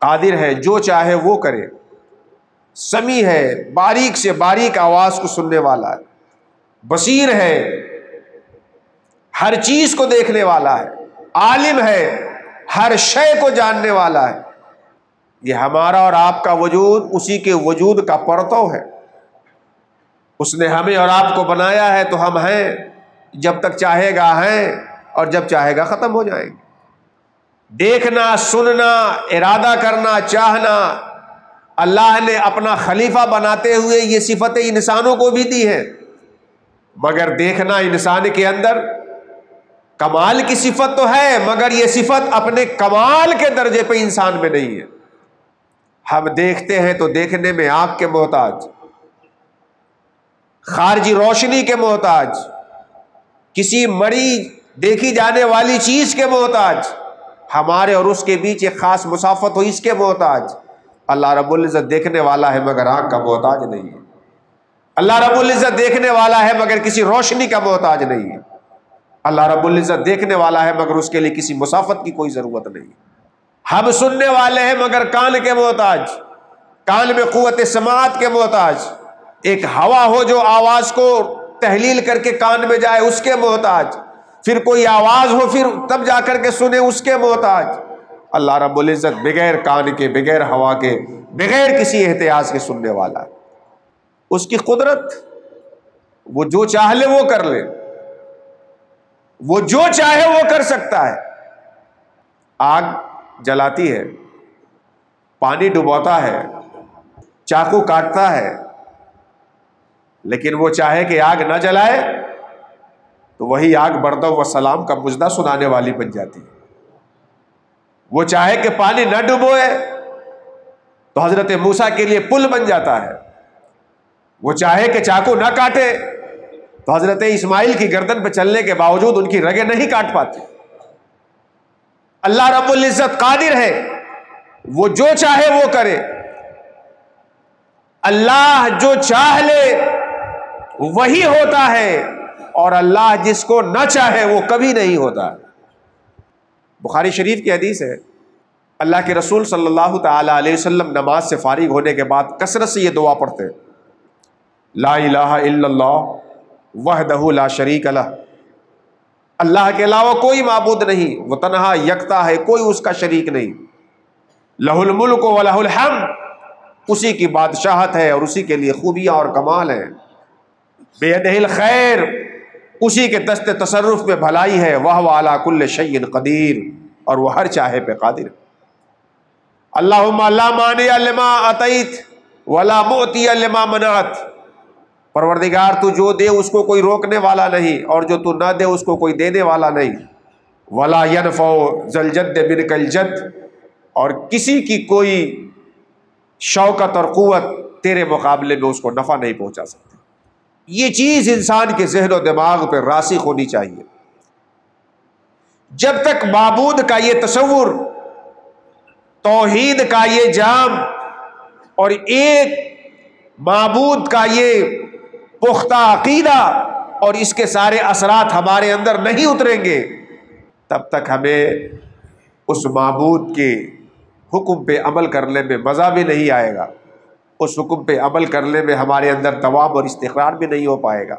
قادر ہے، جو چاہے وہ کرے، سمیع ہے، باریک سے باریک آواز کو سننے والا ہے، بصیر ہے، ہر چیز کو دیکھنے والا ہے، عالم ہے، ہر شے کو جاننے والا ہے۔ یہ ہمارا اور آپ کا وجود اسی کے وجود کا پرتو ہے۔ اس نے ہمیں اور آپ کو بنایا ہے تو ہم ہیں، جب تک چاہے گا ہیں اور جب چاہے گا ختم ہو جائیں گے۔ دیکھنا، سننا، ارادہ کرنا، چاہنا، اللہ نے اپنا خلیفہ بناتے ہوئے یہ صفتیں انسانوں کو بھی دی ہیں، مگر دیکھنا انسان کے اندر کمال کی صفت تو ہے، مگر یہ صفت اپنے کمال کے درجے پہ انسان میں نہیں ہے۔ ہم دیکھتے ہیں تو دیکھنے میں آنکھ کے محتاج، خارجی روشنی کے محتاج، کسی مری دیکھی جانے والی چیز کے محتاج، ہمارے اور اس کے بیچ ایک خاص مسافت ہو اس کے محتاج۔ اللہ رب العزت دیکھنے والا ہے مگر آنکھ کا محتاج نہیں ہے۔ اللہ رب العزت دیکھنے والا ہے مگر کسی روشنی کا محتاج نہیں ہے۔ اللہ رب العزت دیکھنے والا ہے مگر اس کے لیے کسی مسافت کی کوئی ضرورت نہیں۔ ہم سننے والے ہیں مگر کان کے محتاج، کان میں قوت سماعت کے محتاج، ایک ہوا ہو جو آواز کو تحلیل کر کے کان میں جائے اس کے محتاج، پھر کوئی آواز ہو پھر تب جا کر کے سنے اس کے محتاج۔ اللہ رب العزت بغیر کان کے، بغیر ہوا کے، بغیر کسی احتیاج کے سننے والا ہے۔ اس کی قدرت، وہ جو چاہ لے وہ کر لے، وہ جو چاہے وہ کر سکتا ہے۔ آگ جلاتی ہے، پانی ڈبوتا ہے، چاقو کاٹتا ہے، لیکن وہ چاہے کہ آگ نہ جلائے تو وہی آگ بردہ و سلام کا مجدہ سنانے والی بن جاتی ہے۔ وہ چاہے کہ پانی نہ ڈبوئے تو حضرت موسیٰ کے لیے پل بن جاتا ہے۔ وہ چاہے کہ چاقو نہ کاٹے تو حضرت اسماعیل کی گردن پہ چلنے کے باوجود ان کی رگیں نہیں کاٹ پاتے۔ اللہ رب العزت قادر ہے، وہ جو چاہے وہ کرے۔ اللہ جو چاہ لے وہی ہوتا ہے، اور اللہ جس کو نہ چاہے وہ کبھی نہیں ہوتا۔ بخاری شریف کی حدیث ہے، اللہ کے رسول صلی اللہ تعالی علیہ وسلم نماز سے فارغ ہونے کے بعد کثرت سے یہ دعا پڑھتے، لا الہ الا اللہ وحدہ لا شریک لہ، اللہ کے علاوہ کوئی معبود نہیں، وہ تنہا یکتا ہے، کوئی اس کا شریک نہیں، لہ الملک و لہ الحمد، اسی کی بادشاہت ہے اور اسی کے لیے خوبیاں اور کمال ہیں، بیدہ الخیر، اسی کے دست تصرف میں بھلائی ہے، وہو علی کل شیء قدیر، اور وہ ہر چاہے پہ قادر۔ اللہم لا مانع لما اعطیت ولا معطی لما منعت، پروردگار تو جو دے اس کو کوئی روکنے والا نہیں، اور جو تو نہ دے اس کو کوئی دینے والا نہیں، ولا ينفع ذا الجد منک الجد، اور کسی کی کوئی شوکت اور قوت تیرے مقابلے میں اس کو نفع نہیں پہنچا سکتی۔ یہ چیز انسان کے ذہن و دماغ پہ راسخ ہونی چاہیے۔ جب تک معبود کا یہ تصور، توحید کا یہ جام، اور ایک معبود کا یہ پختہ عقیدہ اور اس کے سارے اثرات ہمارے اندر نہیں اتریں گے، تب تک ہمیں اس معبود کے حکم پہ عمل کرنے میں مزہ بھی نہیں آئے گا، اس حکم پہ عمل کرنے میں ہمارے اندر دوام اور استقرار بھی نہیں ہو پائے گا۔